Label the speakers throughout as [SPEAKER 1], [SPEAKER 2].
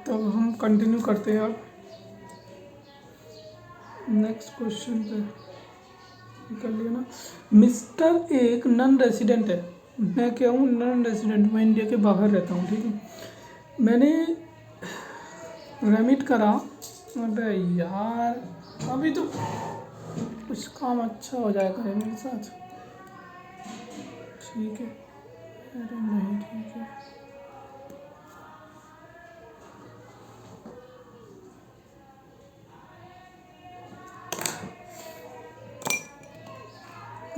[SPEAKER 1] तो हम कंटिन्यू करते हैं अब नेक्स्ट क्वेश्चन पे। कर लिया ना। मिस्टर एक नॉन रेसिडेंट है। मैं क्या हूँ? Non resident. मैं इंडिया के बाहर रहता हूँ, ठीक है। मैंने रेमिट करा। अबे यार, अभी तो कुछ काम अच्छा हो जाएगा मेरे साथ। ठीक है। अरे नहीं, ठीक है।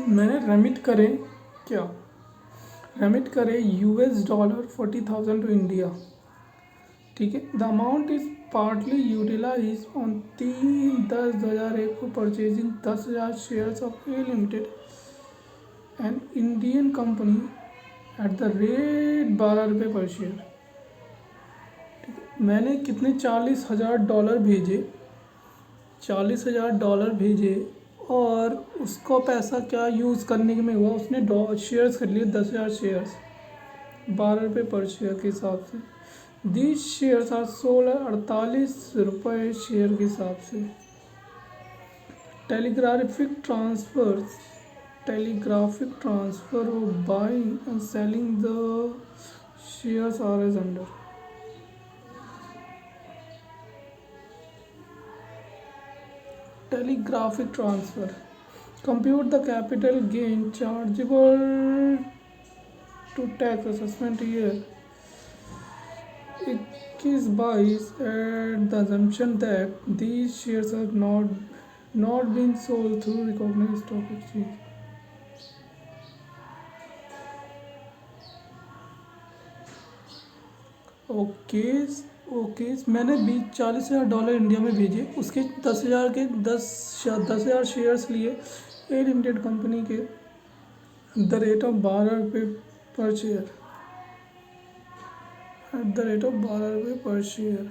[SPEAKER 1] मैंने रेमिट करे क्या? रेमिट करे $40,000 टू इंडिया, ठीक है। The amount is partly utilize on 3/10/2001 को purchasing 10,000 shares of a limited and Indian company at the rate $12 per share, ठीक है। मैंने कितने $40,000 भेजे, $40,000 भेजे, और उसको पैसा क्या यूज़ करने में हुआ? उसने शेयर्स कर लिए 10,000 शेयर्स $12 पर शेयर के हिसाब से। These shares are sold ₹48 share के हिसाब से। Telegraphic transfer of buying and selling the shares are as under. Telegraphic transfer. Compute the capital gain chargeable to tax assessment year 21-22 at the assumption that these shares are not been sold through recognized stock exchange. Okay okay. मैंने $40,000 India में भेजे, उसके 10,000 के 10,000 shares लिए ए limited company के the rate of $12 per share, eight the rate of $12 per share.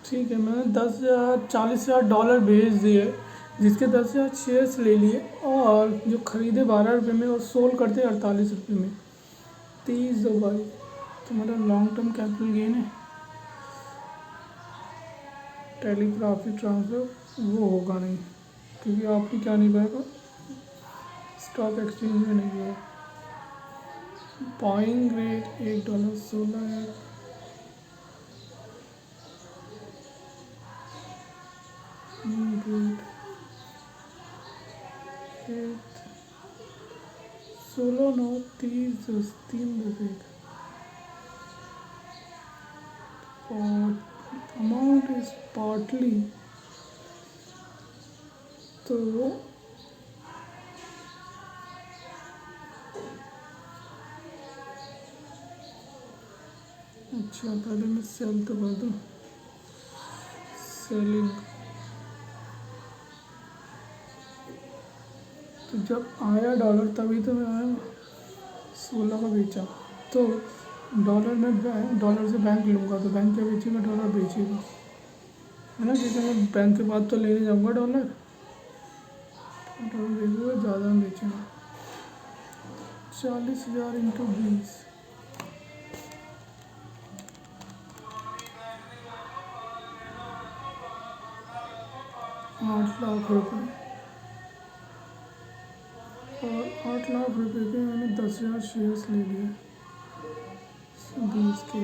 [SPEAKER 1] ठीक है। मैंने $40,000 भेज दिए, जिसके 10,000 शेयर्स ले लिए, और जो ख़रीदे $12 में और सोल्ड करते $48 में। 30/22 तुम्हारा लॉन्ग टर्म कैपिटल गेन है। टेलीग्राफिक ट्रांसफ़र वो होगा नहीं, क्योंकि आपने क्या नहीं पाएगा, स्टॉक एक्सचेंज में नहीं हुआ। बाइंग रेट $1.16 है। रेट 16/9/30 और अमाउंट इज पार्टली तो अच्छा, पहले मैं सेल तो कर दूँ, सेलिंग। तो जब आया डॉलर तभी तो मैं आया 16 का बेचा। तो डॉलर से बैंक लूँगा तो बैंक क्या बेचेगा, डॉलर बेचेगा, है ना। जैसे मैं बैंक के बाद तो लेने जाऊँगा डॉलर बेचूँगा, ज़्यादा में बेचूँगा। 40,000 इंटू 20, 8 लाख रुपये। और 8 लाख रुपये के मैंने 10,000 शेयर्स ले लिए, 20 के।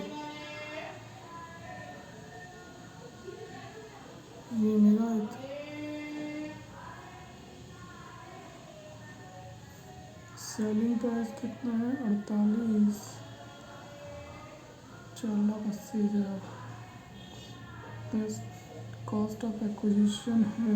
[SPEAKER 1] ये मेरा सेलिंग प्राइस कितना है, 48, 4,80,000। प्लस कॉस्ट ऑफ एक्विजिशन है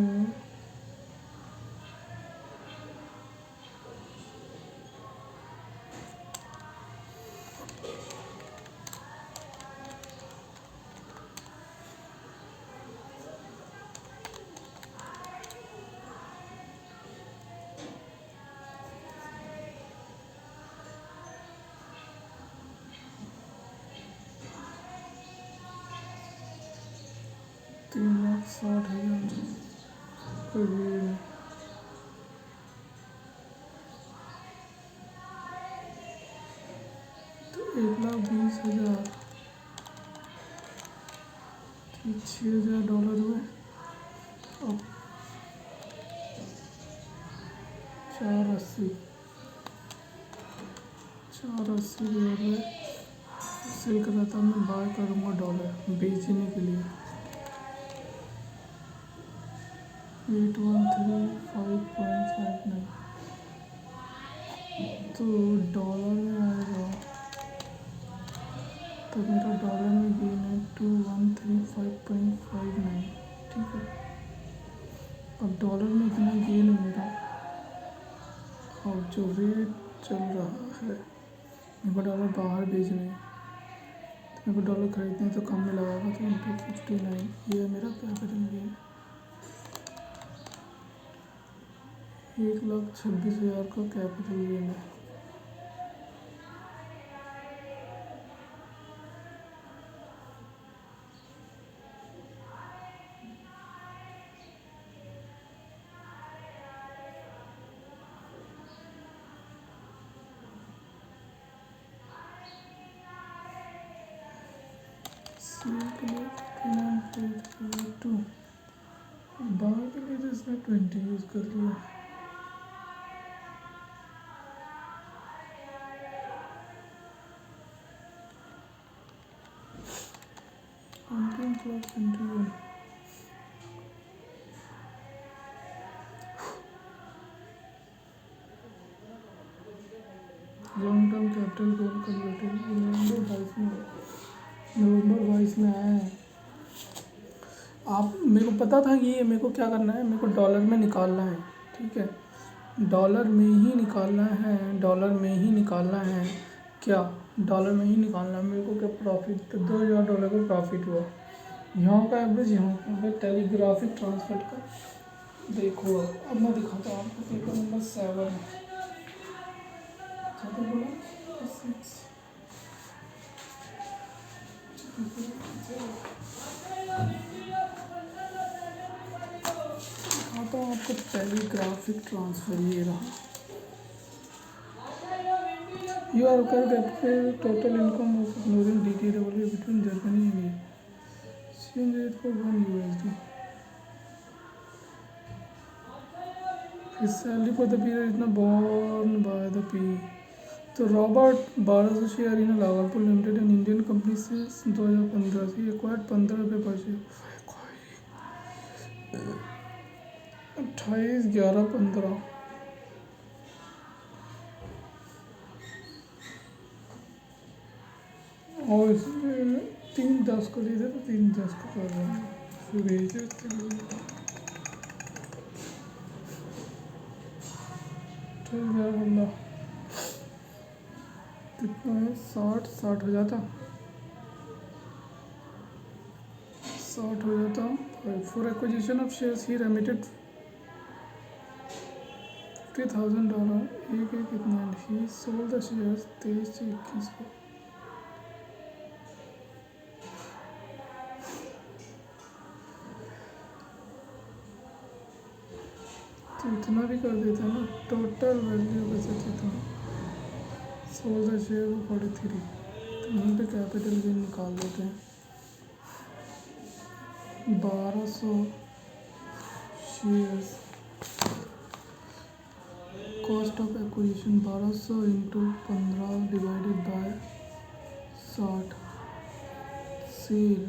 [SPEAKER 1] 3,60,000। तो 1,20,000, 6,000 डॉलर हुए। अब 480 डॉलर सेल कर रहा था, मैं बाय करूँगा डॉलर बेचने के लिए। 813.559। तो डॉलर में आएगा तो मेरा डॉलर में गेन है 213.559, ठीक है। अब डॉलर में इतना गेन है मेरा, और जो रेट चल रहा है, मेरे को डॉलर बाहर भेजने हैं, तो मेरे को डॉलर खरीदने तो कम में लगाएगा, तो इंटू 59, ये है मेरा कैपिटल गेन। 1,26,000 का कैपिटल गेन है। सेल के लिए 59.42, बाहर के लिए तो इसने 20 यूज़ कर लिया। Long term capital gain converted November 22 में आया है। आप मेरे को पता था कि ये मेरे को क्या करना है, मेरे को डॉलर में निकालना है, ठीक है। डॉलर में ही निकालना है, डॉलर में ही निकालना है। क्या डॉलर में ही निकालना है मेरे को? क्या प्रॉफिट, तो 2,000 डॉलर का प्रॉफिट हुआ। यहाँ का एवरेज, यहाँ का टेलीग्राफिक ट्रांसफर का देखो। अब मैं दिखाता हूँ आपको। पेपर नंबर 7 बोला 6 दिखाता हूँ आपको टेलीग्राफिक ट्रांसफर। ये रहा। You are required to apply total income of ignoring DTW between Germany and India. Exchange rate for 1 USD. His salary for the period is not borne by the PE. तो Robert 1,200 share in Lavalpur limited and Indian company से 2015 से acquired 15 रुपये पर share. 28/11/15। और इसमें 3,10 को दे दे तो 3,10 को कर रहा हूँ। ठीक है बंदा कितना है 60 हो जाता 60 हो जाता for acquisition of shares he remitted $50,000 एक कितना ही सोल्ड द शेयर्स 23 से 21 को तो इतना भी कर देते हैं ना टोटल वैल्यू वैसे कितना सोल्ड द शेयर 43 तो यहीं पे कैपिटल गेन निकाल देते हैं 1200 shares cost of acquisition 1200 into 15 divided by 60 sale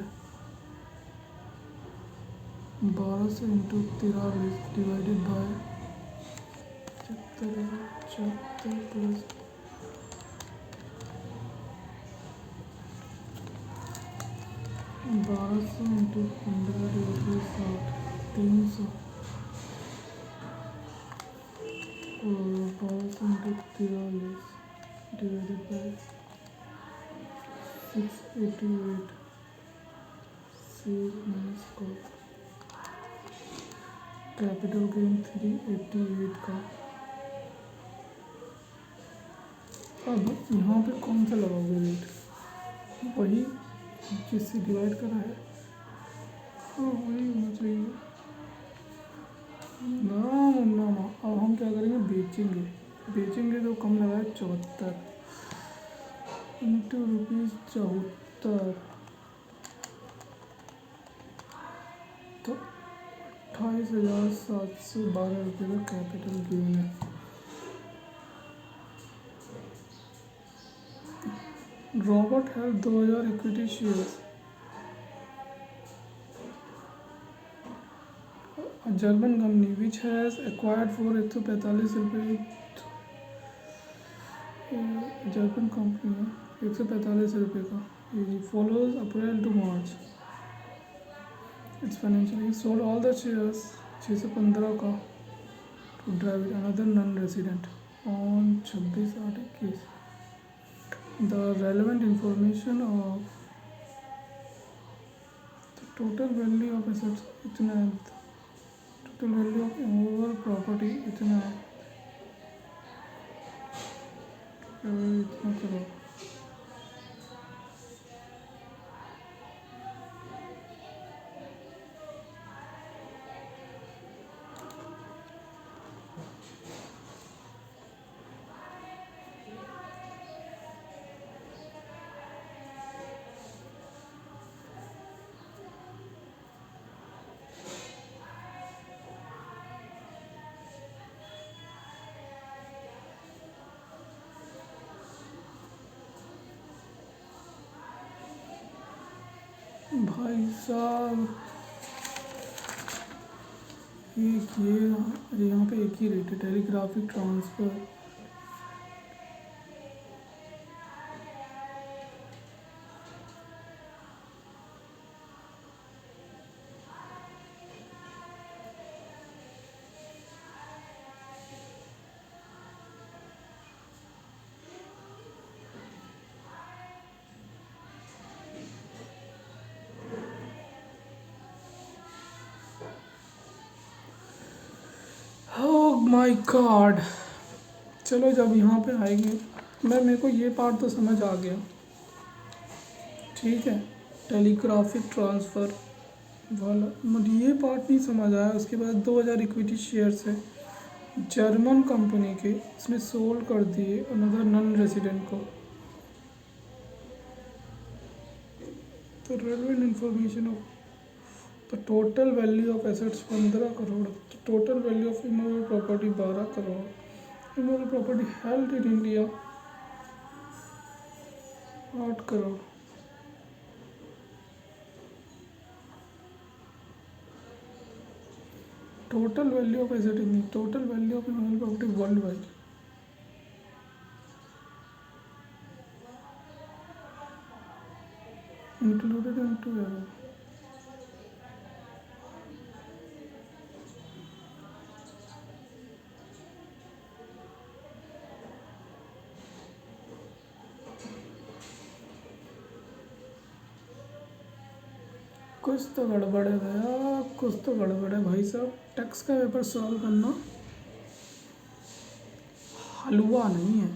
[SPEAKER 1] 1200 into 43 divided by 74 plus 1200 into 15 divided by 60 300 और 1200 into 43 divided by 688 sale minus cost capital gain 388 का अब यहाँ पे कौन सा लगाओगे रेट वही जिससे डिवाइड करा है हाँ वही होना चाहिए ना अब हम क्या करेंगे बेचेंगे तो कम लगाए 74 इंटू ₹74 तो 28,712 रुपये का कैपिटल गेन है Robert holds 2000 equity shares German company which has acquired for 145 रुपये जर्मन कंपनी है 145 रुपये का follows April to March it's financially sold all the shares 615 का to drive another non resident on 26/8/21 the relevant information of the total value of assets इतना है total value of immovable property इतना है इतना करो भाई साहब एक ये यहाँ पे एक ही रेट है telegraphic transfer oh my God चलो जब यहाँ पे आएंगे मेरे को ये पार्ट तो समझ आ गया ठीक है टेलीग्राफिक ट्रांसफ़र वाला मुझे ये पार्ट नहीं समझ आया उसके बाद 2000 इक्विटी शेयर्स है जर्मन कंपनी के इसने सोल्ड कर दिए अनदर नॉन रेजिडेंट को तो relevant information of the total value of assets 15 crore total value of immovable property 12 crore immovable property held in India 8 crore total value of asset in total value of immovable property world wide included into कुछ तो गड़बड़ है भैया, कुछ तो गड़बड़ है भाई साहब। टैक्स का पेपर सॉल्व करना हलवा नहीं है।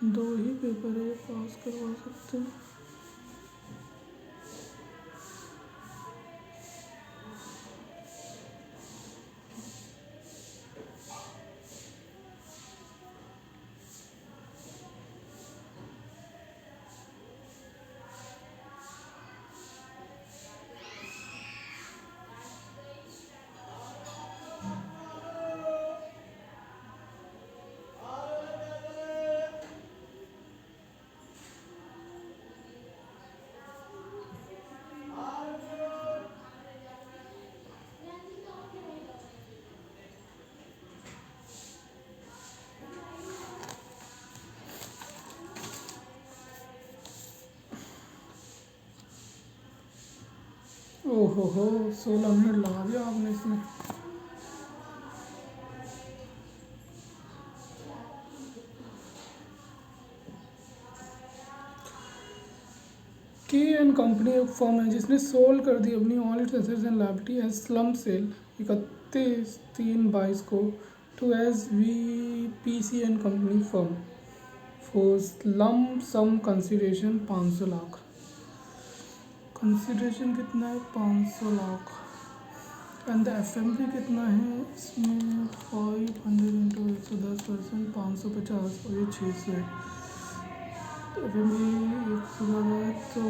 [SPEAKER 1] दो ही पेपर है, पास करवा सकते हैं। ओहो हो, 16 मिनट लगा दिया आपने इसमें। के एंड कंपनी एक फर्म है जिसने सोल्ड कर दी अपनी all its assets and liability as slump sale 31/3/22 को to S V P C and company firm for lump sum consideration 500 lakh. Consideration कितना है? 500 lakh. And the F M P कितना है इसमें? 500 इंटू 110%, 550 और ये 600 है। एफ एम पी 100 है तो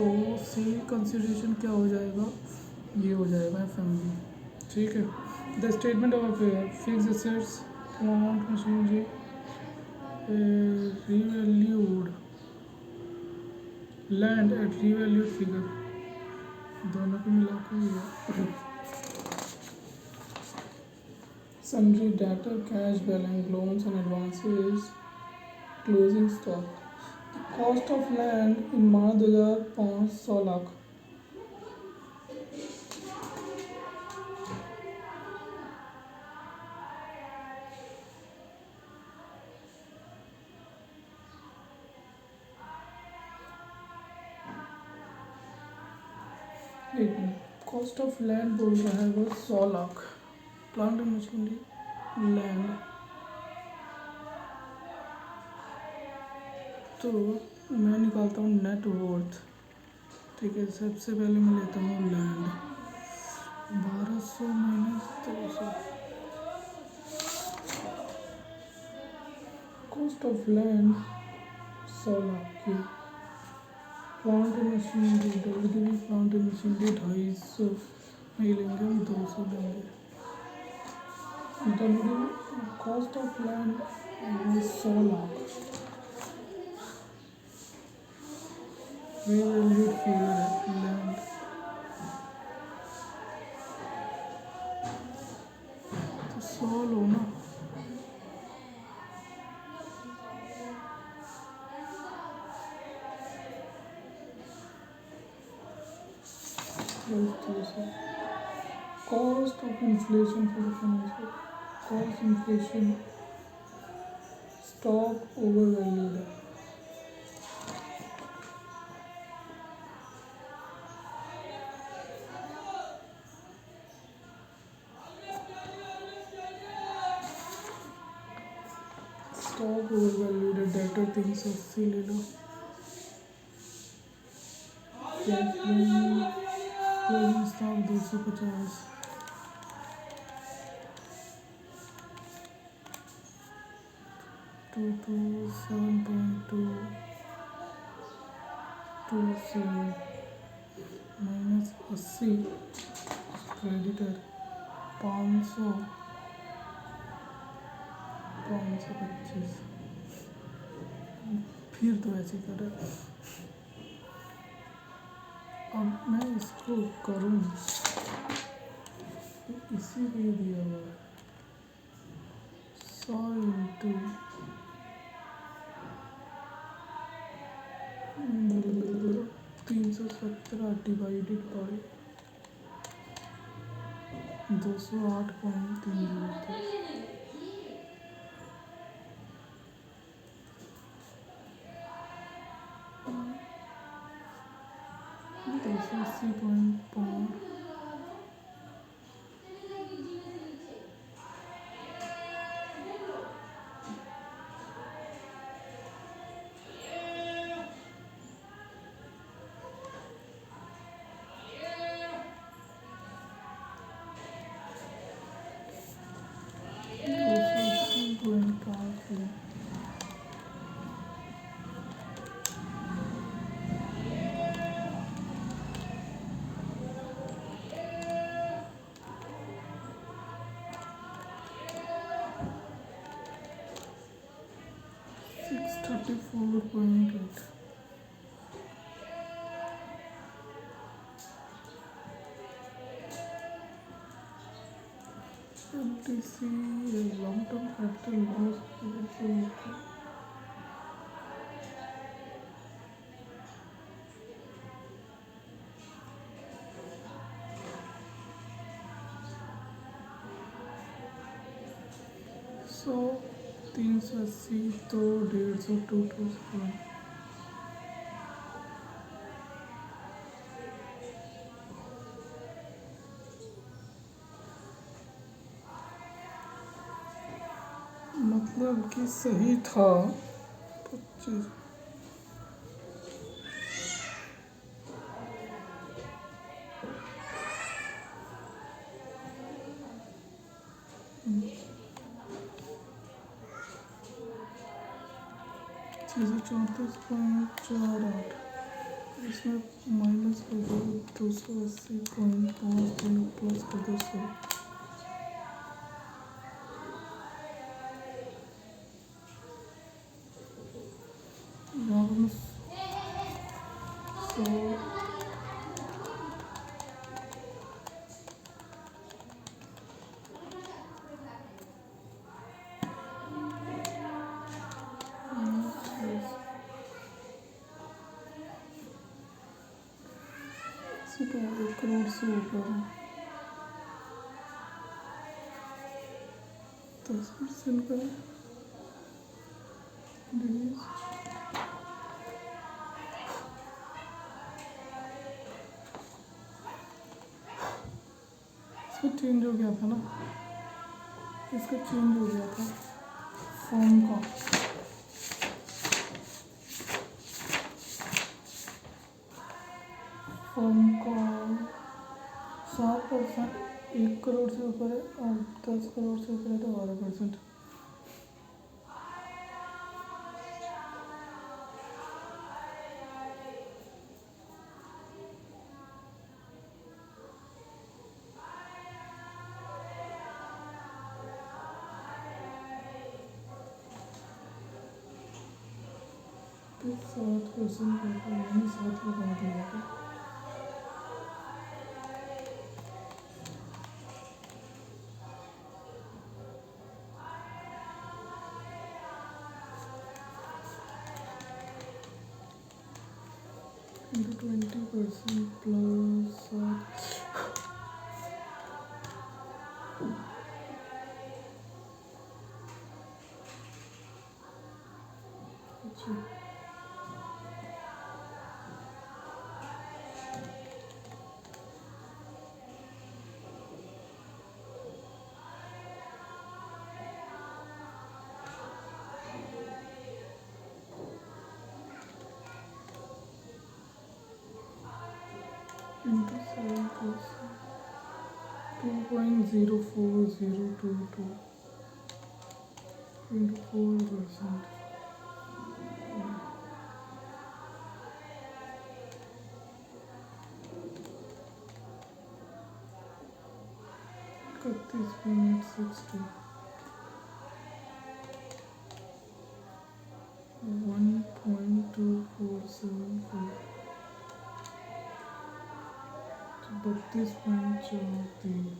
[SPEAKER 1] सेल कंसिडरेशन क्या हो जाएगा? ये हो जाएगा एफ एम पी। ठीक है। The statement of affair, fix assets amount machinery revalued, land at revalued figure, दोनों को मिला के ये sundry debtor, cash balance, loans and advances, closing stock. Cost of land in March 2005 100 lakh. एक मिनट, कॉस्ट ऑफ लैंड बोल रहा है वो 100 lakh. Plant and machinery land, तो मैं निकालता हूँ नेट वर्थ। ठीक है, सबसे पहले मैं लेता हूँ land 1200 minus 200। Cost of land 100 lakh की। Plant and machinery, W plant and machinery 250 नहीं लेंगे हम, 200 लेंगे। W cost of land 100 lakh. Valued figure है लैंड, तो 100 लो ना। Cost of inflation for the financial, cost inflation, stock overvalued है। स्टॉक ओवरवैल्यूड है, डेटर 380 ले लो। Closing stock 250, 227.227 minus 80, creditor 500, 525। फिर तो ऐसे कर रहा है। अब मैं इसको करूँ, इसी पे दिया हुआ है 100 into 317 divided by 208.303। 280.5 280.5 634.8 MTC long-term capital loss सो 380 तो 150 227 मतलब कि सही था 25 634.48 इसमें माइनस कर दो 280.5 प्लस कर दो 100 यहाँ पर मैं 100 तो 1 करोड़ से ऊपर है 10% का डिवीज इसका चेंज हो गया था ना इसका चेंज हो गया था फॉर्म का फॉर्म का 7% 1 करोड़ से ऊपर है और 10 करोड़ से ऊपर है तो 12%। तो 7% यानी 7 लगा दिया था 20% प्लस अच्छा 2.04022 into 4%. 31.60 1.2475 32.43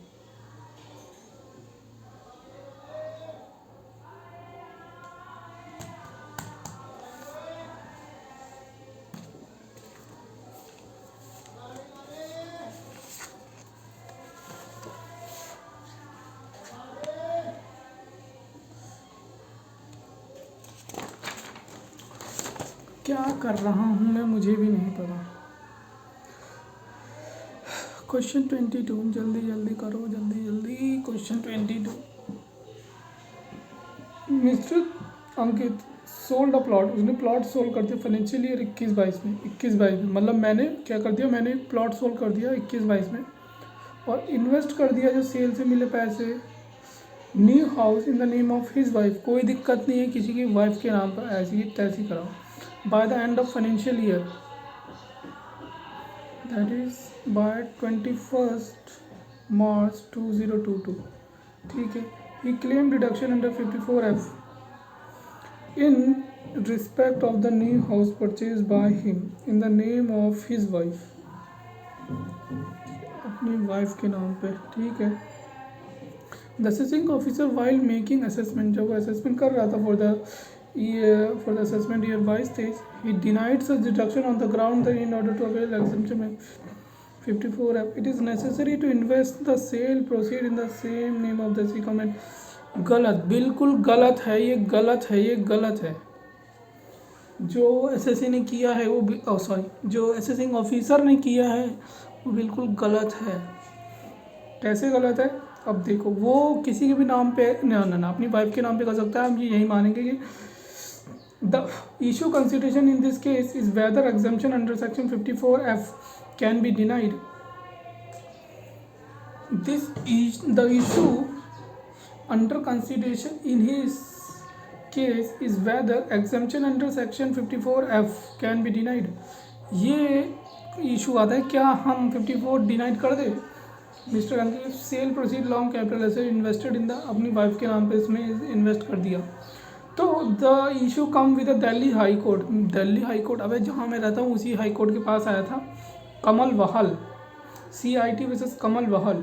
[SPEAKER 1] क्या कर रहा हूँ मैं मुझे भी नहीं पता क्वेश्चन 22, जल्दी जल्दी करो, जल्दी जल्दी। Question 22, mister Ankit sold a plot, उसने प्लॉट सोल्ड कर दिया फाइनेंशियल ईयर 21-22 में। 21-22 में मतलब मैंने क्या कर दिया, मैंने प्लॉट सोल्ड कर दिया 21-22 में और इन्वेस्ट कर दिया जो सेल से मिले पैसे new house in the name of his wife. कोई दिक्कत नहीं है, किसी की वाइफ के नाम पर ऐसी तैसी कराओ। By the end of financial year, that is by 21 March 2022, ठीक है। He claim deduction under 54F in respect of the new house purchased by him in the name of his wife, अपनी wife के नाम पे, ठीक है। The assessing officer while making assessment, जब assessment कर रहा था for the assessment year 22-23, he denied such deduction on the ground that in order to avail exemption 54F it is necessary to invest the sale proceed in the same name of the see comment. गलत, बिल्कुल गलत है ये, गलत है ये, गलत है। जो एसएससी ने किया है वो जो असेसिंग ऑफिसर ने किया है वो बिल्कुल गलत है। कैसे गलत है, अब देखो, वो किसी के भी नाम पे ना अपनी वाइफ के नाम पे कर सकता है। हम यही मानेंगे कि the issue consideration in this case is whether exemption under section 54F can be denied. This is the issue under consideration in his case is whether exemption under section 54F can be denied। ये issue आता है, क्या हम 54 denied कर दे। Mister Ankit sale proceed long capital asset invested in the, अपनी wife के नाम पे इसमें इन्वेस्ट कर दिया, तो the issue come with the Delhi high court. Delhi high court, अबे जहाँ मैं रहता हूँ उसी हाई कोर्ट के पास आया था, कमल वहल, CIT वर्सेस कमल वहल,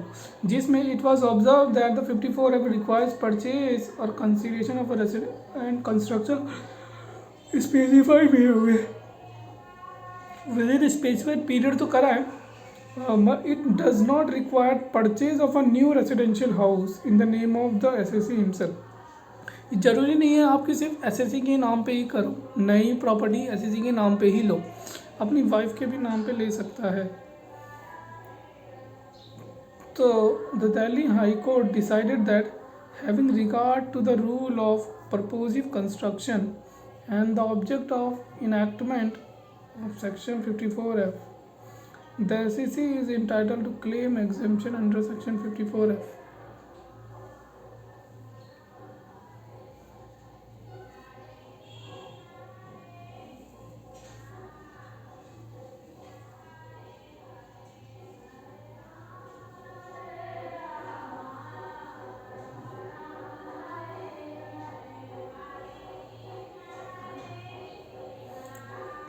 [SPEAKER 1] जिसमें it was observe that the 54F requires purchase और consideration of resident and construction specify भी हुए विद इन स्पेसिफाइड पीरियड तो करा है। It does not require purchase of a new residential house in the name of the SSC himself. जरूरी नहीं है आपके सिर्फ SSC के नाम पे ही करो, नई प्रॉपर्टी SSC के नाम पे ही लो, अपनी वाइफ के भी नाम पे ले सकता है। So the Delhi High Court decided that having regard to the rule of purposive construction and the object of enactment of section 54F, the SEC is entitled to claim exemption under section 54F।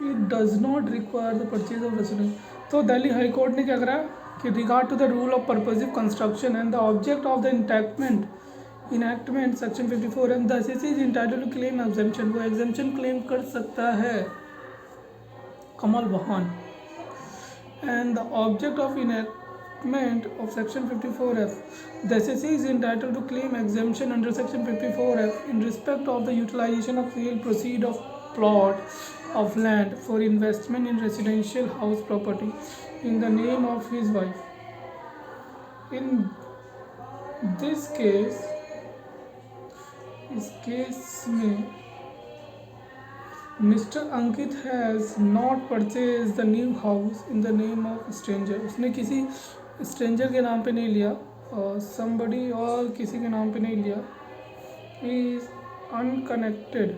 [SPEAKER 1] It does not require the purchase of residence. तो Delhi high court ने क्या करा कि regard to the rule of purposive construction and the object of the enactment section 54 and the SEC is entitled to claim exemption, वो exemption claim कर सकता है, Kamal Wahal. And the object of enactment of section 54F, the SEC is entitled to claim exemption under section 54F in respect of the utilization of sale proceed of plot of land for investment in residential house property in the name of his wife. In this case, इस case में Mr. Ankit has not purchased the new house in the name of stranger। उसने किसी stranger के नाम पे नहीं लिया और somebody और किसी के नाम पे नहीं लिया। He is unconnected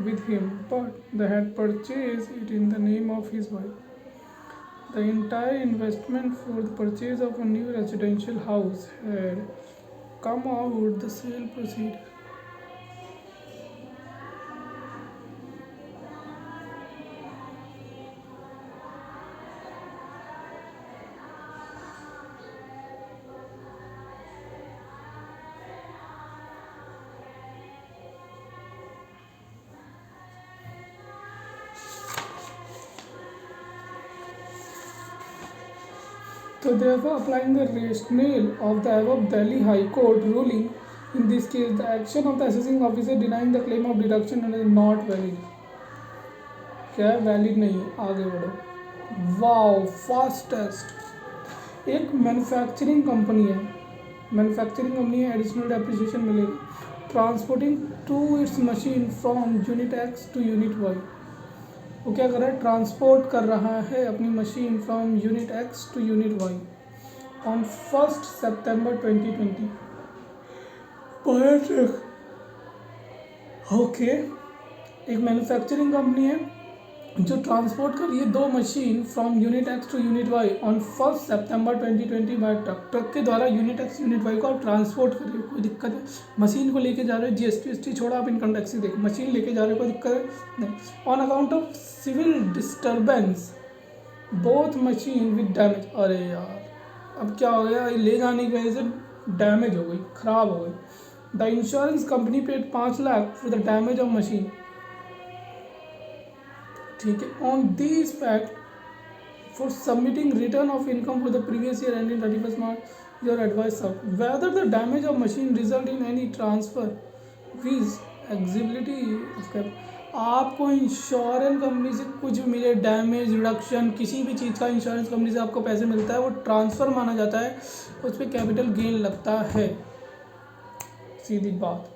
[SPEAKER 1] with him, but they had purchased it in the name of his wife। The entire investment for the purchase of a new residential house had come out the sale proceed। So therefore, applying the rationale of the above Delhi High Court ruling, in this case, the action of the assessing officer denying the claim of deduction is not valid। क्या है, valid नहीं है। आगे बढ़ो। Wow, fast test. एक manufacturing company है, additional depreciation मिलेगा। Transporting to its machine from unit X to unit Y, वो क्या कर रहा है, ट्रांसपोर्ट कर रहा है अपनी machine from unit X to unit Y on 1 सितंबर 2020। ओके, एक मैन्युफैक्चरिंग कंपनी है जो ट्रांसपोर्ट कर रही है दो machine from unit X to unit Y on 1 सितंबर 2020 बाय ट्रक के द्वारा यूनिट एक्स यूनिट वाई को आप ट्रांसपोर्ट कर रही हो, कोई दिक्कत है? मशीन को लेके जा रहे हो, जीएसटी छोड़ा, आप इनकम टैक्स ही देखो, मशीन लेके जा रहे हो, कोई दिक्कत है? नहीं। On account of civil disturbance both machine with damage, अरे यार अब क्या हो गया, ले जाने की वजह से डैमेज हो गई, खराब हो गई। द इंश्योरेंस कंपनी पेड 5 लाख for the damage of machine, ठीक है। On this fact for submitting return of income for the previous year ending 31 March your advice of whether the damage of machine result in any transfer विज exigibility. आपको insurance company से कुछ मिले, damage reduction किसी भी चीज़ का insurance company से आपको पैसे मिलता है, वो ट्रांसफ़र माना जाता है, उस पर कैपिटल गेन लगता है, सीधी बात।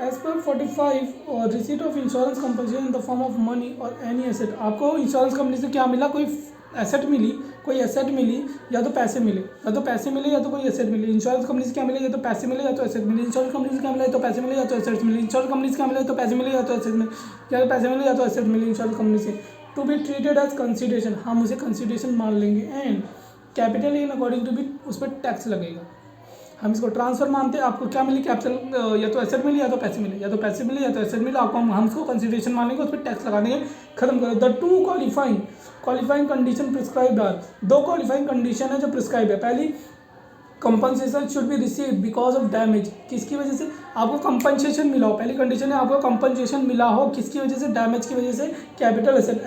[SPEAKER 1] एज पर 45 और receipt of insurance compensation in the form of money और एनी एसेट, आपको इंश्योरेंस कंपनी से क्या मिला, कोई एसेट मिली, या तो पैसे मिले, या तो कोई एसेट मिली। इंश्योरेंस कंपनी से क्या मिले, या तो पैसे मिले या तो एसेट मिले। इंश्योरेंस कंपनी से क्या मिला, या तो पैसे मिले या तो एसेट मिले। इंश्योरेंस कंपनी से क्या मिला, या तो पैसे मिले या तो एसेट मिले, या तो पैसे मिले या तो एसेट मिले इंश्योरेंस कंपनी से। To be treated as consideration, हम उसे कंसिडरेशन मान लेंगे। And capital in according to be, उस पर टैक्स लगेगा। हम इसको ट्रांसफर मानते हैं, आपको क्या मिली, कैपिटल, या तो एसेट मिली या तो पैसे मिले, या तो पैसे मिले या तो एसेट मिले, आपको हम इसको कंसिडरेशन मान लेंगे, उस पर टैक्स लगा देंगे, खत्म करो। The two qualifying condition prescribe are, दो क्वालिफाइंग कंडीशन है जो प्रिस्क्राइब है। पहली, compensation should be receive because of damage, किसकी वजह से आपको कंपनसेशन मिला हो, पहली कंडीशन है आपको कंपनसेशन मिला हो, किसकी वजह से, डैमेज की वजह से, कैपिटल एसेट।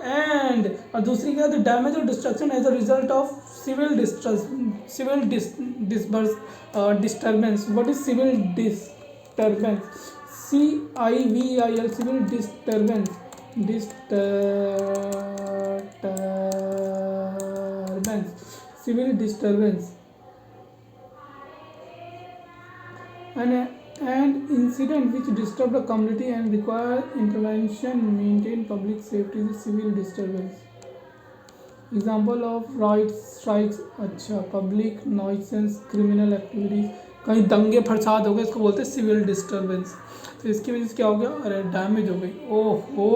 [SPEAKER 1] एंड और दूसरी क्या है, डैमेज और destruction as a result of civil disturbance. What is civil disturbance? CIVIL, civil disturbance, civil disturbance and incident which disturb the community and require intervention, maintain public safety is a civil disturbance. Example of rights strikes, अच्छा, public nuisance, criminal activities, कहीं दंगे फसाद हो गए, इसको बोलते हैं civil disturbance. तो इसकी वजह से क्या हो गया, अरे डैमेज हो गई, ओहो।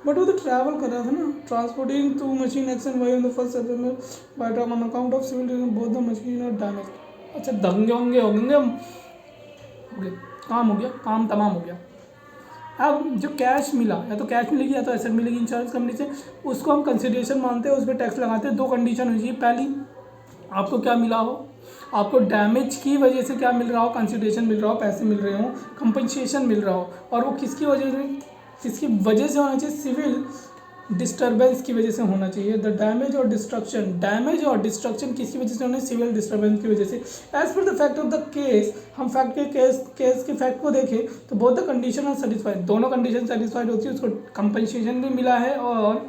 [SPEAKER 1] बट वो तो ट्रैवल कर रहा था ना, transporting two machine X and Y on the 1 सितंबर by truck on account of civil both the machine और डैमेज। अच्छा, दंगे होंगे हो गए, काम हो गया, काम तमाम हो गया। अब जो कैश मिला, या तो कैश मिलेगी या तो एसेट मिलेगी इंश्योरेंस कंपनी से, उसको हम कंसिडरेशन मानते हैं, उस पर टैक्स लगाते हैं। दो कंडीशन हुई, पहली आपको क्या मिला हो, आपको डैमेज की वजह से क्या मिल रहा हो, कंसिडरेशन मिल रहा हो, पैसे मिल रहे हो, कंपनसेशन मिल रहा हो, और वो किसकी वजह से होना चाहिए, सिविल डिस्टर्बेंस की वजह से होना चाहिए। द डैमेज और डिस्ट्रक्शन किसकी वजह से होना है, सिविल डिस्टर्बेंस की वजह से। As per the fact of the case, हम फैक्ट के केस के फैक्ट को देखें तो both the condition are satisfied, दोनों कंडीशन सेटिस्फाइड होती है, उसको कंपनसेशन भी मिला है और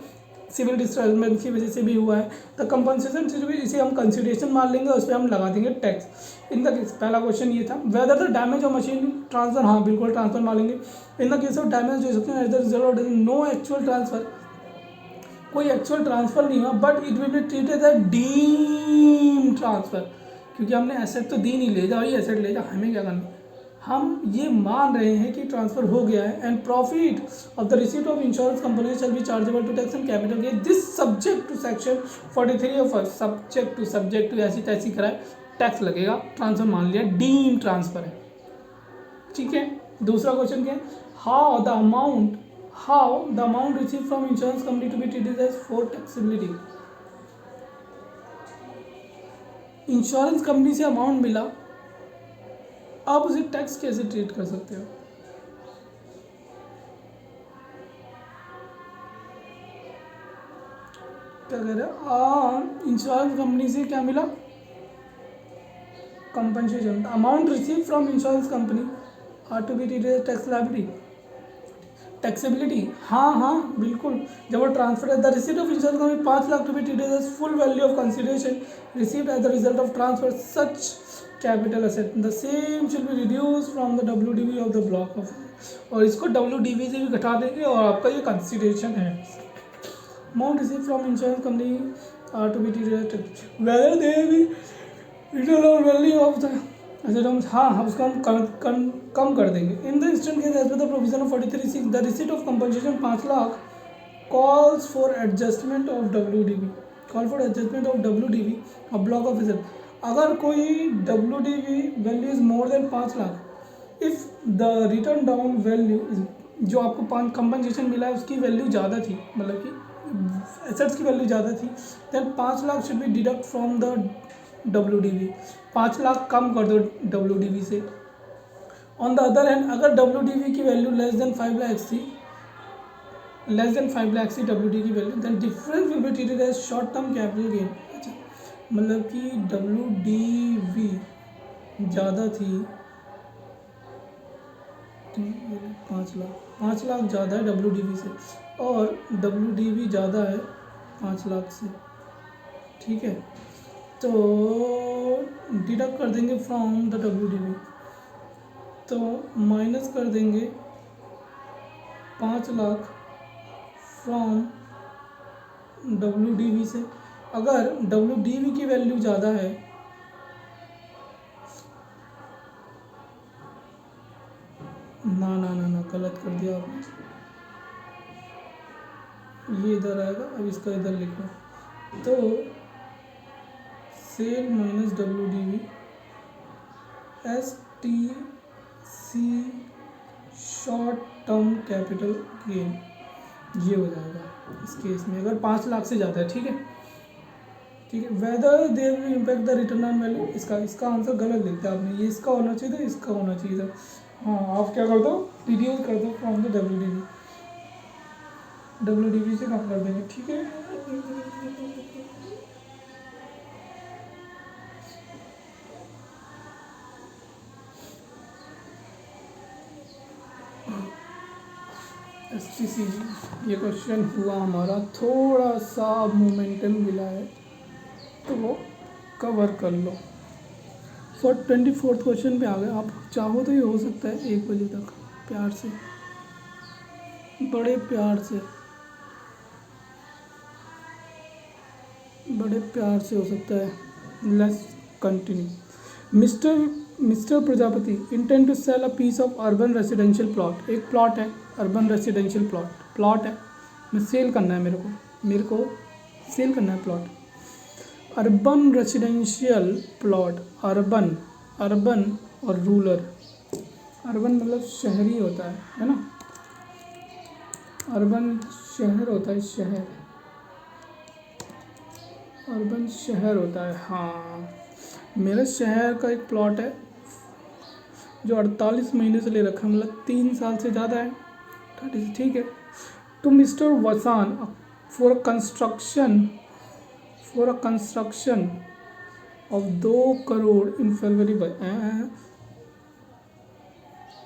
[SPEAKER 1] सिविल डिस्टर्बेंस की वजह से भी हुआ है। द कंपनसेशन से भी इसे हम कंसिडरेशन मान लेंगे, उस पर हम लगा देंगे टैक्स। इन द केस, पहला क्वेश्चन ये था, whether the damage of machine transfer, हाँ बिल्कुल ट्रांसफर मान लेंगे। In the case of damage as the result of no actual transfer, कोई एक्चुअल ट्रांसफर नहीं हुआ, but it will be treated as deem transfer, क्योंकि हमने एसेट तो दी नहीं, ले जाओ ये एसेट ले जाओ, हमें क्या करना, हम ये मान रहे हैं कि ट्रांसफर हो गया है। And profit of the receipt of insurance company shall be chargeable to tax and capital gain, this subject to section 43 of subject to ऐसी तैसी कराए, टैक्स लगेगा, ट्रांसफर मान लिया, डीम ट्रांसफर है, ठीक है। दूसरा क्वेश्चन क्या है, how the amount receive from insurance company to be treated as for taxability. Insurance company से अमाउंट मिला, आप उसे टैक्स कैसे ट्रीट कर सकते हो, क्या कह रहे हो, इंश्योरेंस कंपनी से क्या मिला, compensation. The amount received from insurance company are to be treated as tax liability. Taxability, हाँ हाँ बिल्कुल, जब वो ट्रांसफर है the receipt of insurance company 5 lakh to be treated as full value of consideration received as the result of transfer such capital asset the same should be reduce from the WDV of the block of, और इसको WDV से भी घटा देंगे और आपका ये consideration है। Amount receive from insurance company are to be treated whether they be return value of the asset हम, हाँ हम उसको हम कम कर देंगे। In the instant case as per the provision of 43(6) the receipt of compensation 5 lakh calls for adjustment of WDV, call for adjustment of WDV of block of asset. अगर कोई WDV value is more than 5 lakh, if the return down value जो आपको compensation मिला है उसकी value ज़्यादा थी, मतलब कि एसेट्स की वैल्यू ज़्यादा थी, then 5 lakh should be deduct from the WDV, 5 lakh कम कर दो WDV से। ऑन द अदर हैंड अगर WDV की वैल्यू लेस देन 5 लाख थी, लेस देन 5 लाख थी WDV की value, then difference will be treated as short term capital gain. अच्छा, मतलब कि WDV ज़्यादा थी 5 लाख ज़्यादा है WDV से, और WDV ज़्यादा है 5 लाख से, ठीक है, तो डिडक्ट कर देंगे फ्रॉम द WDV, तो माइनस कर देंगे 5 लाख फ्रॉम WDV से। अगर WDV की वैल्यू ज़्यादा है, ना ना ना ना गलत कर दिया आपने, ये इधर आएगा, अब इसका इधर लिखो, तो sale minus WDV STC short term capital gain, ये हो जाएगा इस केस में अगर 5 लाख से ज़्यादा है, ठीक है ठीक है। Whether there will impact the return on value, इसका आंसर गलत लिखता है आपने, ये इसका होना चाहिए था, इसका होना चाहिए था। हाँ आप क्या कर दो, रिड्यूस कर दो फ्रॉम द WDV से कम कर देंगे, ठीक है। STC ये क्वेश्चन हुआ हमारा, थोड़ा सा मोमेंटम मिला है तो वो कवर कर लो। 24th क्वेश्चन पे आ गए, आप चाहो तो ये हो सकता है 1 बजे तक, प्यार से, बड़े प्यार से, बड़े प्यार से हो सकता है। Let's continue. Mister Prajapati intend to sell a piece of urban residential plot, एक प्लॉट है अर्बन रेसिडेंशियल प्लॉट है, मैं सेल करना है, मेरे को सेल करना है plot, urban residential plot, urban और रूरल, अर्बन मतलब शहरी होता है ना, अर्बन शहर होता है, शहर, अर्बन शहर होता है, हाँ मेरे शहर का एक प्लॉट है जो 48 महीने से ले रखा है, मतलब 3 साल से ज़्यादा है, ठीक है। To mister Wasan for construction of 2 crore in February,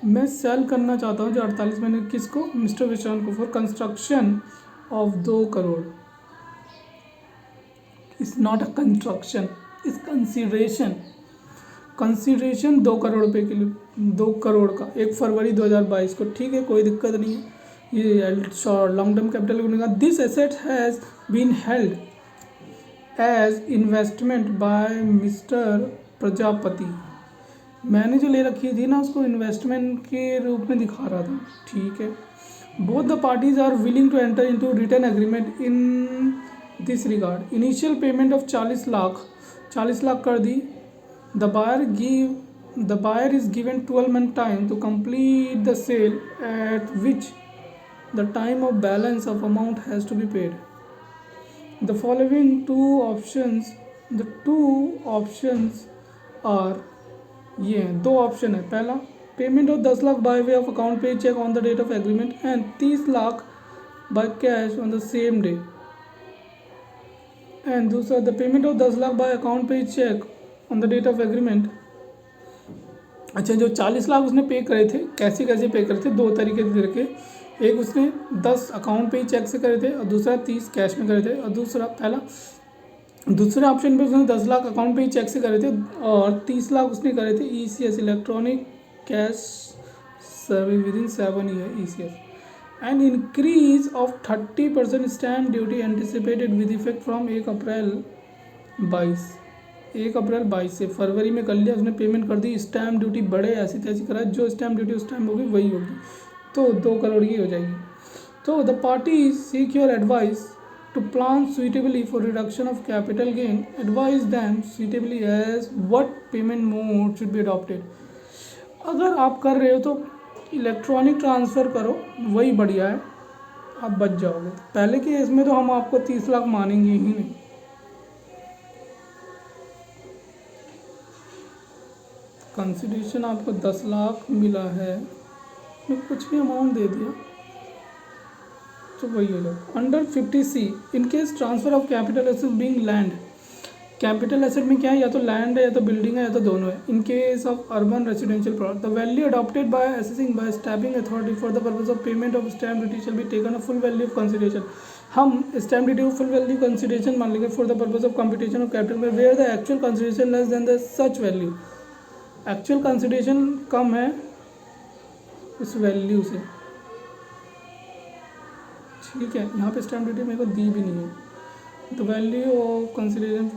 [SPEAKER 1] मैं सेल करना चाहता हूँ जो 48 महीने, किसको, मिस्टर वसान को, for construction of 2 crore, it's not a construction, it's consideration 2 crore रुपये के लिए, 2 करोड़ का 1 फरवरी 2022 को, ठीक है कोई दिक्कत नहीं है, ये लॉन्ग टर्म कैपिटल का। This asset has been held as investment by mister Prajapati, मैंने जो ले रखी थी ना उसको इन्वेस्टमेंट के रूप में दिखा रहा था, ठीक है। Both the parties are willing to enter into return agreement in this regard. Initial payment of 40 lakh कर दी। The buyer is given 12 month time to complete the sale at which the time of balance of amount has to be paid. The following two options are, ये हैं 2 option है, पहला payment of 10 lakh by way of account पे cheque on the date of agreement and 30 lakh by cash on the same day, and दूसरा the payment of 10 lakh by account पे cheque on the date of agreement. अच्छा, जो 40 लाख उसने पे करे थे, कैसे पे करे थे, 2 तरीके से दे रखे, एक उसने 10 अकाउंट पे ही चेक से करे थे और दूसरा 30 कैश में करे थे, और दूसरे ऑप्शन पे उसने 10 लाख अकाउंट पे ही चेक से करे थे और 30 लाख उसने करे थे ECS, electronic cash service with in 7 year ECS। An increase of 30% stamp duty anticipated with effect from 1 अप्रैल 22 से फरवरी में कर लिया उसने, पेमेंट कर दी, स्टैम्प ड्यूटी बढ़े ऐसी तैसी करा, जो स्टैम्प ड्यूटी उस टाइम होगी वही होगी, तो 2 करोड़ की हो जाएगी। तो the party seek your advice to plan suitably for reduction of capital gain, advise them suitably as what payment mode should be adopted। अगर आप कर रहे हो तो इलेक्ट्रॉनिक ट्रांसफ़र करो, वही बढ़िया है, आप बच जाओगे। पहले के इसमें तो हम आपको 30 लाख मानेंगे ही नहीं। कंसिडरेशन आपको 10 लाख मिला है, कुछ भी अमाउंट दे दिया तो वही हो जाएगा। Under 50C in case transfer of capital asset being land, capital asset में क्या है, या तो लैंड है या तो बिल्डिंग है या तो दोनों है। In case of urban residential plot the value adopted by assessing by stamping authority for the purpose of payment of stamp duty shall be taken a full value of consideration. हम stamp duty को full value consideration मान लेंगे for the purpose of computation of capital में, where the actual consideration less than the such value, actual consideration कम है उस value से। ठीक है, यहाँ पे स्टैम्प ड्यूटी मेरे को दी भी नहीं है। The value of consideration,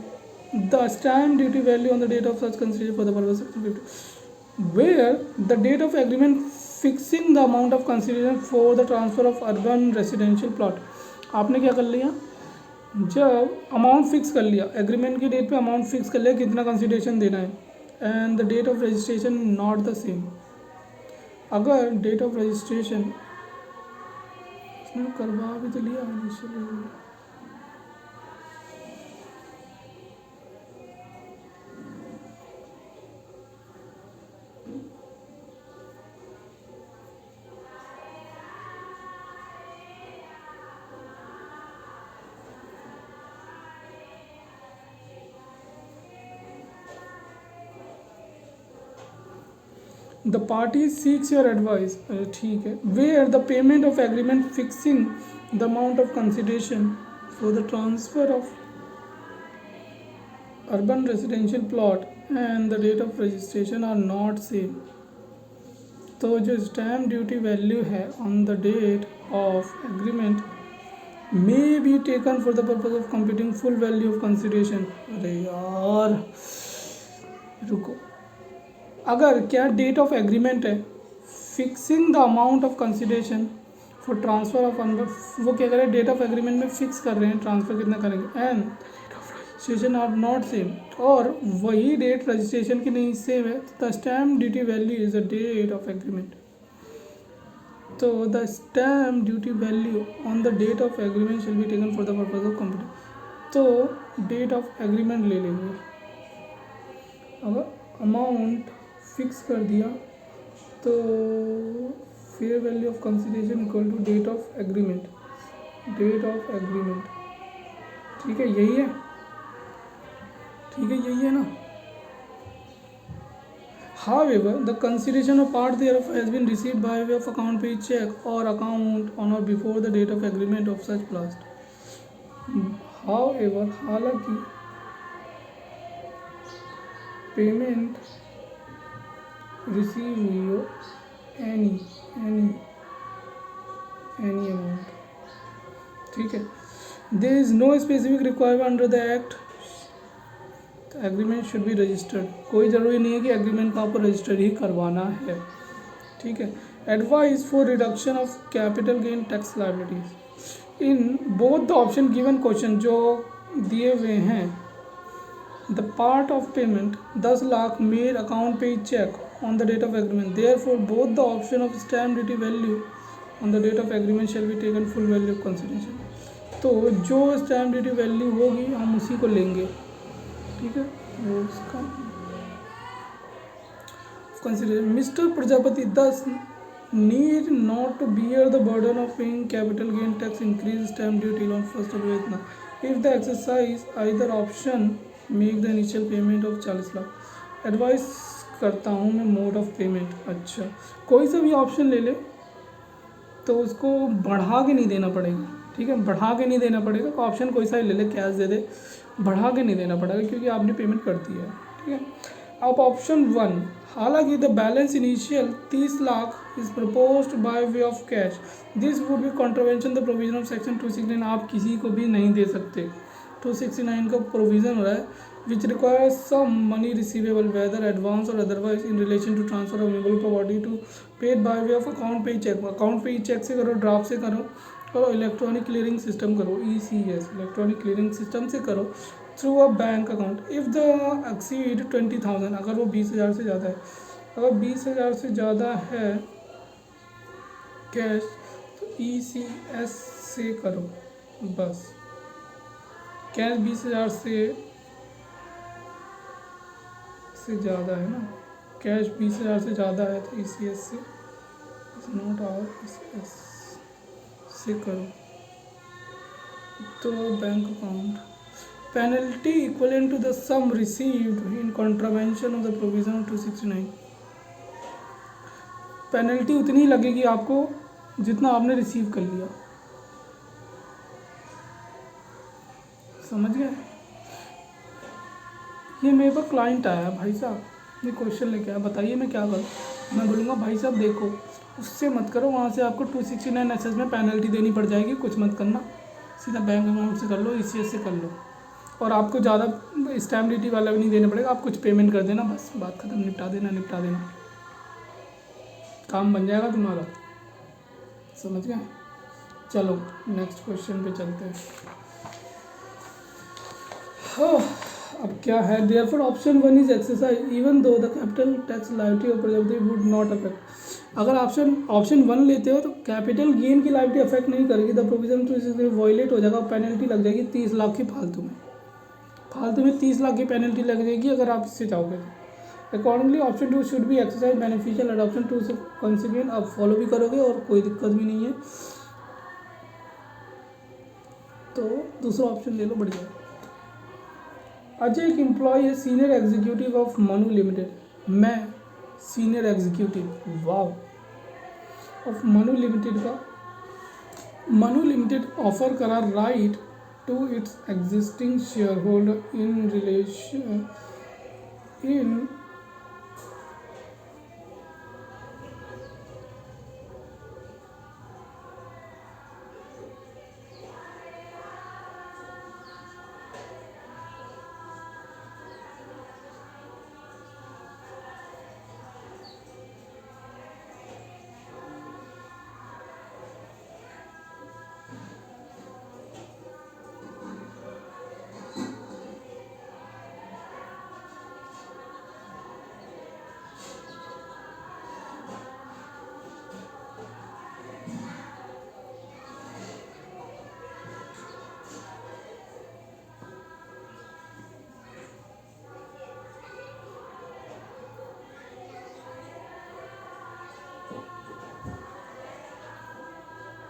[SPEAKER 1] the stamp duty value on the date of such consideration for the purpose of where the date of agreement fixing the amount of consideration for the transfer of urban residential plot. आपने क्या कर लिया, जब amount fix कर लिया, agreement की date पे amount fix कर लिया कितना कंसिडरेशन देना है, and the date of registration not the same. अगर डेट ऑफ रजिस्ट्रेशन करवा भी तो लिया initial, the party seeks your advice, ठीक है, where the payment of agreement fixing the amount of consideration for the transfer of urban residential plot and the date of registration are not same. तो जो stamp duty value है on the date of agreement may be taken for the purpose of computing full value of consideration. अरे यार रुको, अगर क्या date of agreement है fixing the amount of consideration for transfer of, वो क्या करें, डेट ऑफ एग्रीमेंट में फिक्स कर रहे हैं ट्रांसफर कितना करेंगे, and registration are not same, और वही डेट रजिस्ट्रेशन की नहीं सेम है, the stamp duty value is the date of agreement. तो the stamp duty value on the date of agreement shell be taken for the purpose of computing. तो date of agreement ले लेंगे, अगर amount fix कर दिया तो fair value of consideration equal to date of agreement, date of agreement. ठीक है, यही है, ठीक है, यही है ना। However, the consideration of part thereof has been received by way of account pay check or account on or before the date of agreement of such class. However, हालांकि पेमेंट रिसीव हुई हो एनी अमाउंट, ठीक है, there is no specific requirement under the act, agreement should be registered. कोई ज़रूरी नहीं है कि एग्रीमेंट का आपको रजिस्टर ही करवाना है, ठीक है। Advice for reduction of capital gain tax liabilities in both the option given question जो दिए हुए हैं, the part of payment 10 lakh made account पे check on the date of agreement, therefore both the option of stamp duty value on the date of agreement shall be taken full value of consideration। तो जो stamp duty value होगी हम उसी को लेंगे, ठीक है, वो उसका consideration. Mister Prajapati thus need not to bear the burden of paying capital gain tax increase stamp duty on 1st of April if the exercise either option make the initial payment of 40 lakh. Advice करता हूँ मैं mode of payment, अच्छा कोई सा भी option ले ले, तो उसको बढ़ा के नहीं देना पड़ेगा, ठीक है, बढ़ा के नहीं देना पड़ेगा। तो ऑप्शन कोई सा ही ले ले, कैश दे दे, बढ़ा के नहीं देना पड़ेगा क्योंकि आपने पेमेंट कर दी है, ठीक है। अब ऑप्शन 1, हालांकि the balance initial 30 lakh is proposed by way of cash, this would be contravention the provision of section 269। आप किसी को भी नहीं दे सकते, 269 का प्रोविज़न हो रहा है, which requires some money receivable whether advance or otherwise in relation to transfer of movable property to paid by way of account पे चेक। अकाउंट पे चेक से करो, ड्राफ्ट से करो, और इलेक्ट्रॉनिक क्लियरिंग सिस्टम करो, ECS इलेक्ट्रॉनिक क्लियरिंग सिस्टम से करो, through a bank account. If the exceed 20,000, अगर वो 20,000 से ज़्यादा है, अगर 20,000 से ज़्यादा है कैश तो ECS से करो बस। कैश 20,000 से ज़्यादा है ना, कैश 20,000 से ज़्यादा है तो ECS से, नॉट आवर ECS से करो। तो bank account, penalty equivalent to the sum received in contravention of the provision of 269। Penalty उतनी लगेगी आपको जितना आपने रिसीव कर लिया, समझ गए। ये मेरे पास क्लाइंट आया भाई साहब, ये क्वेश्चन लेके आया, बताइए मैं क्या करूँ। मैं बोलूँगा भाई साहब देखो, उससे मत करो, वहाँ से आपको 269 SS में पेनल्टी देनी पड़ जाएगी, कुछ मत करना, सीधा बैंक अकाउंट से कर लो, ECS से कर लो, और आपको ज़्यादा स्टैम्प ड्यूटी वाला भी नहीं देना पड़ेगा, आप कुछ पेमेंट कर देना, बस बात खत्म, निपटा देना, काम बन जाएगा तुम्हारा, समझ गए। चलो नेक्स्ट क्वेश्चन पे चलते हैं। अब क्या है, therefore option 1 is exercise even though the capital tax liability of Prajapati would not affect. अगर ऑप्शन 1 लेते हो तो कैपिटल गेन की लायबिलिटी अफेक्ट नहीं करेगी, द प्रोविजन तो वॉयलेट हो जाएगा, पेनल्टी लग जाएगी 30 लाख की फालतू में 30 लाख की पेनल्टी लग जाएगी अगर आप इससे जाओगे तो। Accordingly option 2 should be exercise beneficial adoption to से कॉन्सिक्वेंट, आप फॉलो भी करोगे और कोई दिक्कत भी नहीं है, तो दूसरा ऑप्शन ले लो, बढ़िया। अजय एक एम्प्लॉय है senior executive of Manu limited, मैं सीनियर एग्जीक्यूटिव वाव ऑफ मनु लिमिटेड ऑफर करा right to its existing shareholder in relation in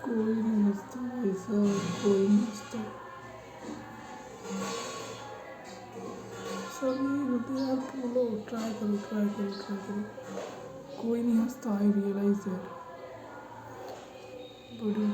[SPEAKER 1] कोई नहीं हंसता ऐसा, कोई नहीं हंसता, सभी बोलते यार बोलो, ट्राई करो, कोई नहीं हंसता, आई रियलाइज दैट, बढ़िया।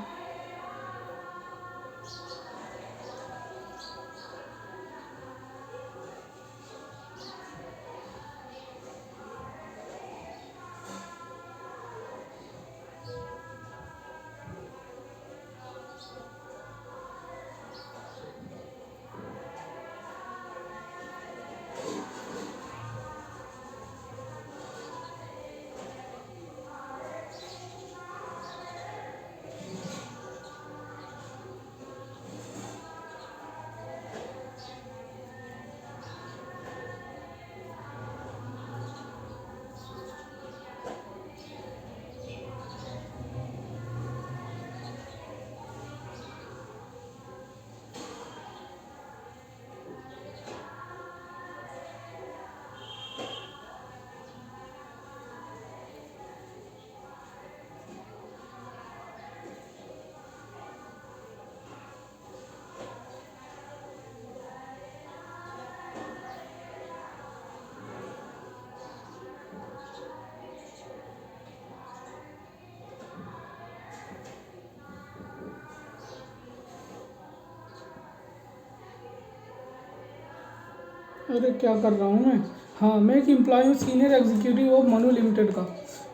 [SPEAKER 1] अरे क्या कर रहा हूँ मैं। हाँ, मैं एक एम्प्लॉय हूँ, senior executive of Manu limited का।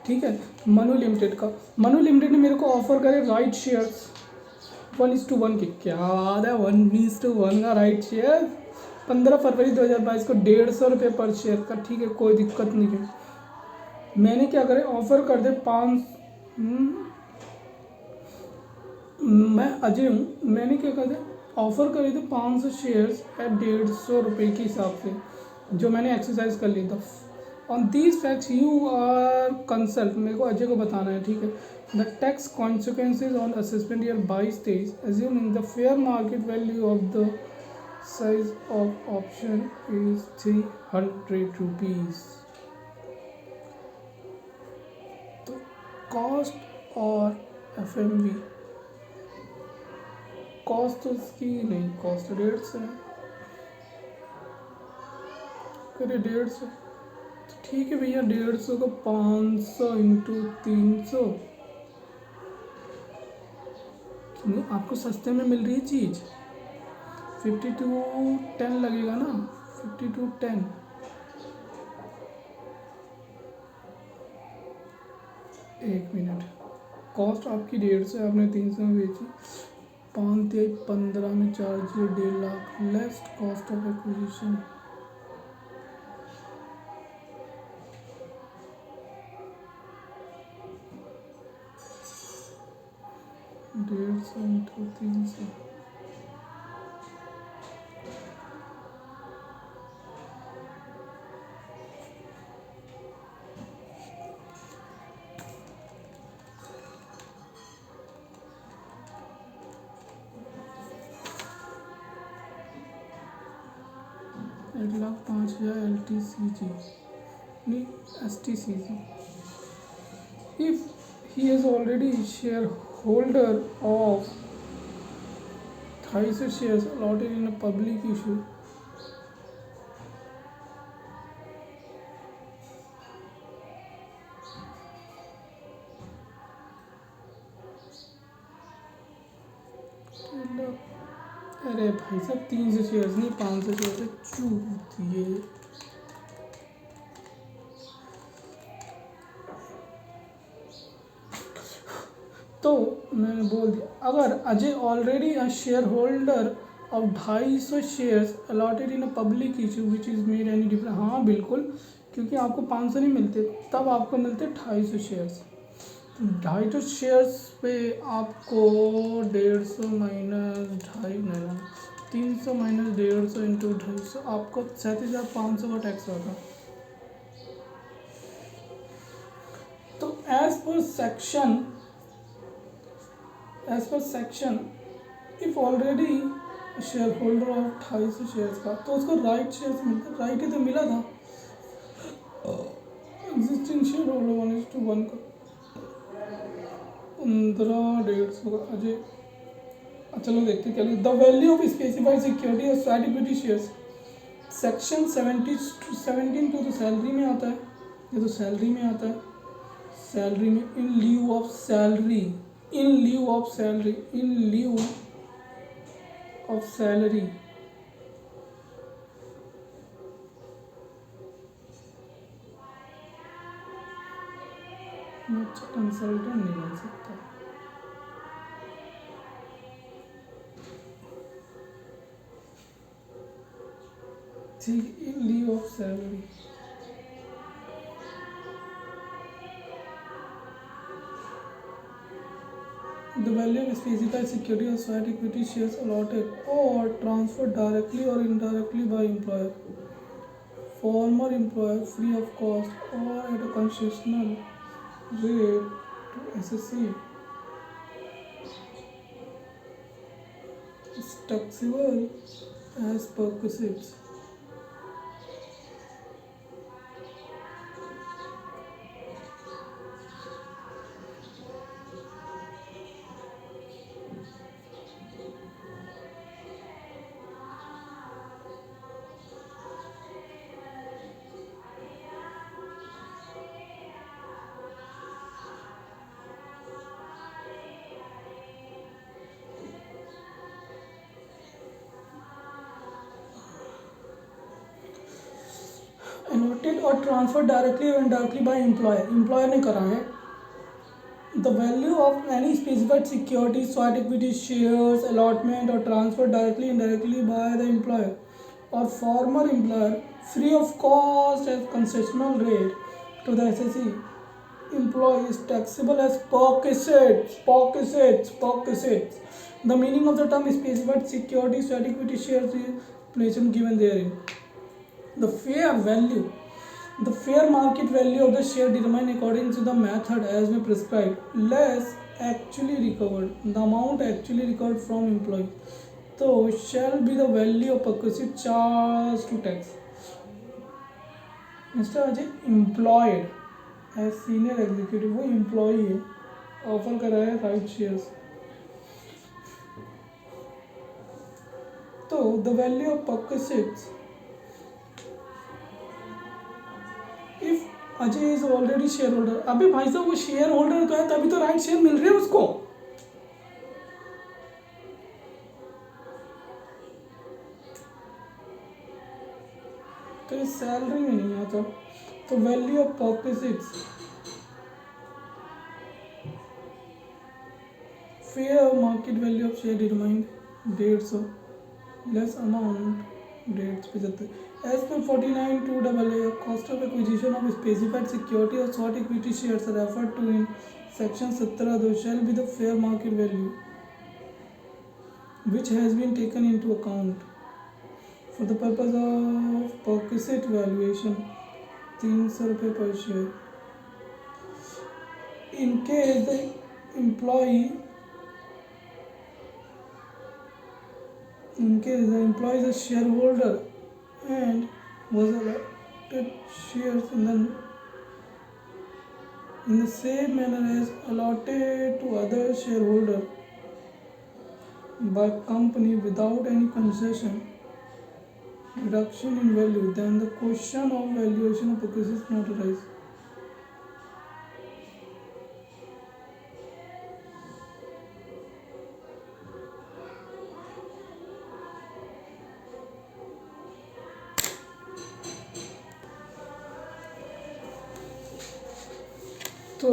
[SPEAKER 1] ठीक है, मनु लिमिटेड का। मनु लिमिटेड ने मेरे को ऑफर करे राइट शेयर्स 1:1 की। क्या बात है, 1:1 का राइट शेयर। 15 फरवरी 2022 को 150 रुपये पर शेयर का। ठीक है, कोई दिक्कत नहीं है। मैंने क्या करे, ऑफर कर दे मैं अजय हूँ। मैंने क्या कर दिया, ऑफर करे थे 500 शेयर्स एट 150 रुपये के हिसाब से, जो मैंने एक्सरसाइज कर लिया था। On these facts you are consult, मेरे को अजय को बताना है। ठीक है, the tax consequences on assessment year 22-23 assuming the fair market value of the size of option is 300 rupees. तो कॉस्ट और FMV, कॉस्ट तो उसकी नहीं, कॉस्ट 150 है, करे 150। तो ठीक है भैया, 150 को 500 इंटू 300, नहीं आपको सस्ते में मिल रही है चीज़। 5210 लगेगा ना, 5210। एक मिनट, कॉस्ट आपकी 150 है, आपने 300 में बेची। 5-15 में charge 1.5 lakh less cost of acquisition. 150 into 300, एक लाख 5,000 LTCG, नहीं STCG। If he is already shareholder of 250 shares allotted in a public issue, अरे भाई साहब 300 शेयर्स नहीं 500 शेयर है, चूत ये। तो मैंने बोल दिया, अगर Ajay already a share holder of 250 shares allotted in a public issue which is made any difference. हाँ बिल्कुल, क्योंकि आपको 500 नहीं मिलते, तब आपको मिलते 250 शेयर्स। 250 शेयर्स पे आपको 150 माइनस 2.5, 300 माइनस 150 इंटू 250, आपको 37,500 का टैक्स आता। तो as per section if already share holder of 250 shares का, तो उसको राइट शेयर्स मिलते, राइट ही तो मिला था। एग्जिस्टिंग शेयर होल्डर 1:1 का 15 150 का। अजय चलो देखते क्या the value of specified security और स्वेट इक्विटी शेयर्स। सेक्शन 17 तो सैलरी में आता है, ये तो सैलरी में आता है। सैलरी में in lieu of salary, in lieu of salary, in lieu of salary. मैं अच्छा कंसल्टेंट नहीं बन सकता। ठीक, in lieu of salary. The value of specified security or sweat equity shares allotted or transferred directly or indirectly by employer, former employer free of cost or at a concessional rate to SSC is taxable as perquisites. allotted or transferred directly or indirectly by employer ने करा है. The value of any specified security, sweat equity shares, allotment or transferred directly indirectly by the employer or former employer free of cost at concessional rate to the SSE employee is taxable as perquisites. The meaning of the term is specified security, sweat equity shares relation given therein. The fair market value of the share determined according to the method as may prescribed, less actually recovered, the amount actually recovered from employee, so shall be the value of perquisite charge to tax. Mister Ajay employed as senior executive, वो employee है, offer करा है right shares. तो the value of perquisites, if Ajay is already share holder. अबे भाई साहब वो share holder तो है, तभी तो राइट शेयर मिल रहे हैं उसको. तो ये सैलरी में नहीं आता. तो value of perquisites, fair market value of share determined 150 less amount 75. As per 49(2)(a), cost of acquisition of specified security or short equity shares referred to in section 17 shall be the fair market value which has been taken into account for the purpose of perquisite valuation. 300 रुपये per share. In case the employee is a shareholder and was allotted shares in the same manner as allotted to other shareholder by company without any concession, reduction in value, then the question of valuation of perquisites not arise. तो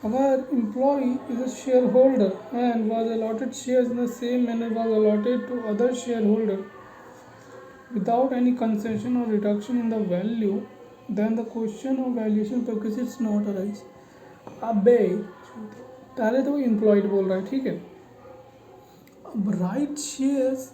[SPEAKER 1] अगर employee is a shareholder and was allotted shares in the same manner was allotted to other shareholder without any concession or reduction in the value, then the question of valuation perquisites not arise. अबे पहले तो वो employed बोल रहा है, ठीक है. अब राइट शेयर्स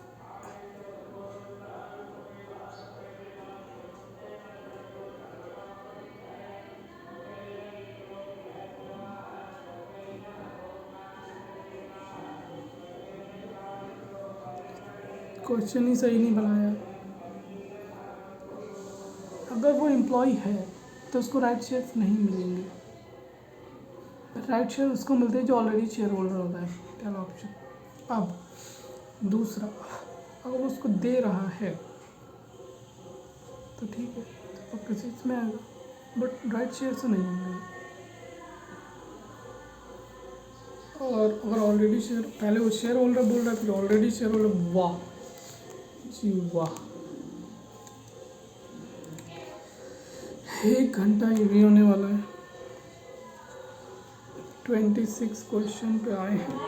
[SPEAKER 1] क्वेश्चन ही सही नहीं बनाया. अगर वो एम्प्लॉय है तो उसको राइट शेयर्स नहीं मिलेंगे. राइट शेयर उसको मिलते हैं जो ऑलरेडी शेयर होल्डर होता है. पहला ऑप्शन. अब दूसरा, अगर वो उसको दे रहा है तो ठीक है, तो किसी में आएगा, बट राइट शेयर से नहीं होंगे. और अगर ऑलरेडी शेयर, पहले वो शेयर होल्डर बोल रहा है फिर ऑलरेडी शेयर होल्डर, वाह जी वाह. 1 घंटा ये भी होने वाला है. 26 क्वेश्चन पे आए हैं.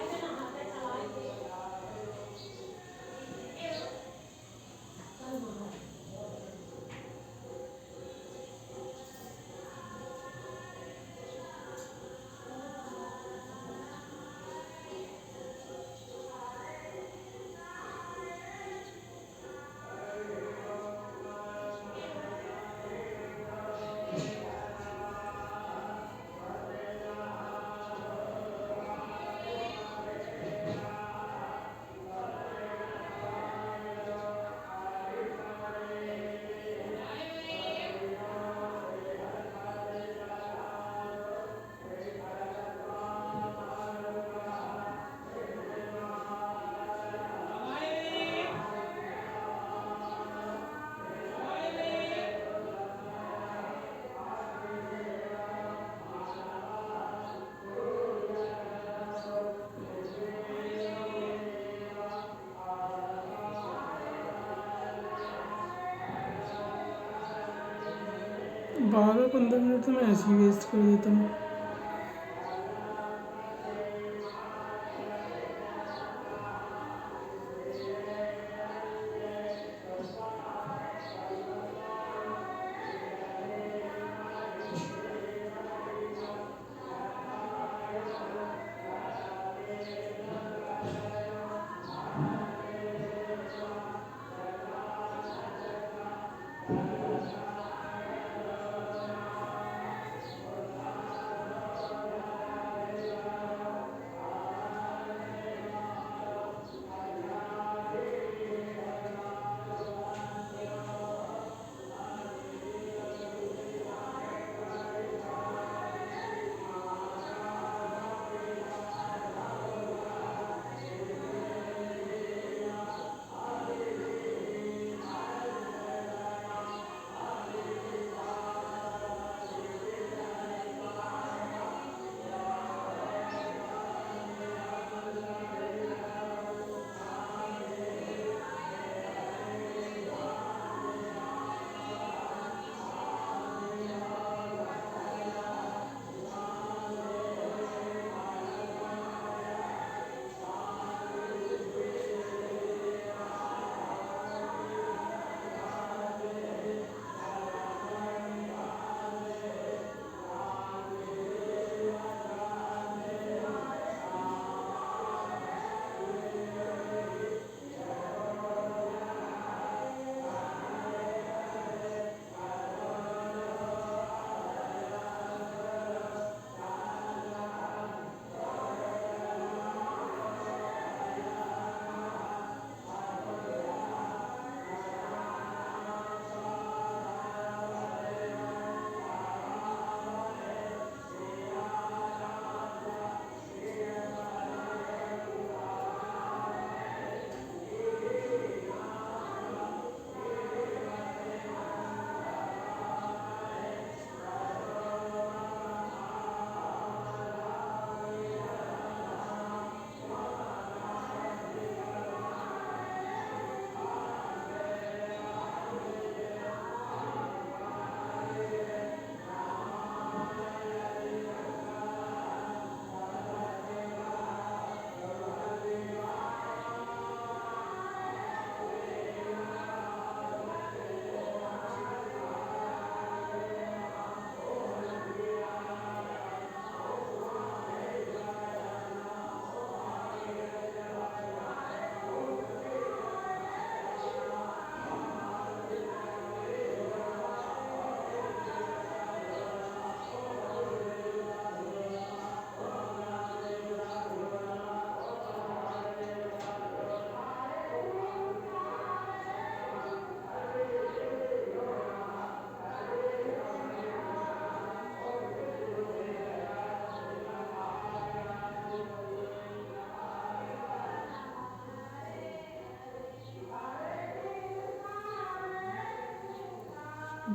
[SPEAKER 1] 12-15 मिनट तो मैं ऐसे ही वेस्ट कर देता हूँ।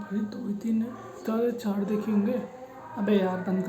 [SPEAKER 1] भाई 2 ही 3 है, ज़्यादा 4 देखे होंगे। अबे यार बंद कर।